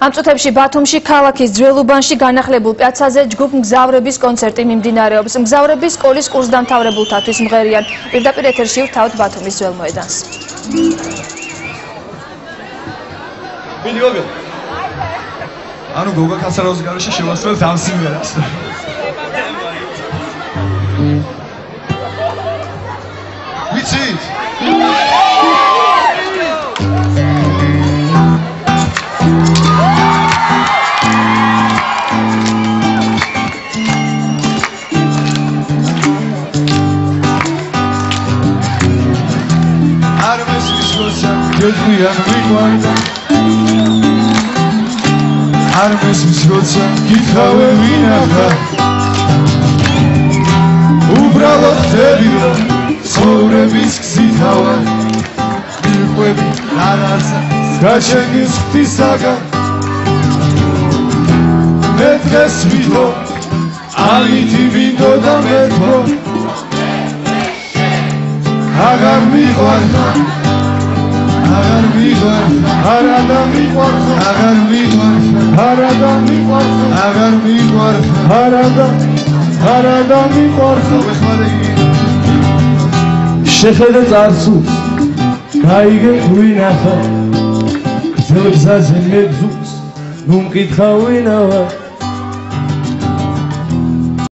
Am წუთებში ბათუმში ქალაქის ძველუბანში განახლებულ პიაცაზე ჯგუფ მგზავრების კონცერტი მიმდინარეობს. მგზავრების სკოლის კურსდამთავრებულთათვის მღერიან. პირდაპირ ეთერში ვთავთ ბათუმის ძველ მოედანს. ანუ გოგა კაცარაუს გარეშე შევასრულებთ ამ სიმღერას. ვიცით? Gölgüyen mimarda Armesiz rotsa gitave vinaka Ubralo tebira Sorebis gzitava Milquebi narasa Skačengis ptisaga Metres vito Aliti vindo da metro Agar miqvarda Agar miqvarda Arada miqvarda Agar miqvarda Arada miqvarda Agar miqvarda Arada miqvarda Shekhede zarsus Gaige kuinafa Zelgzaze mebzus Numkitxa winava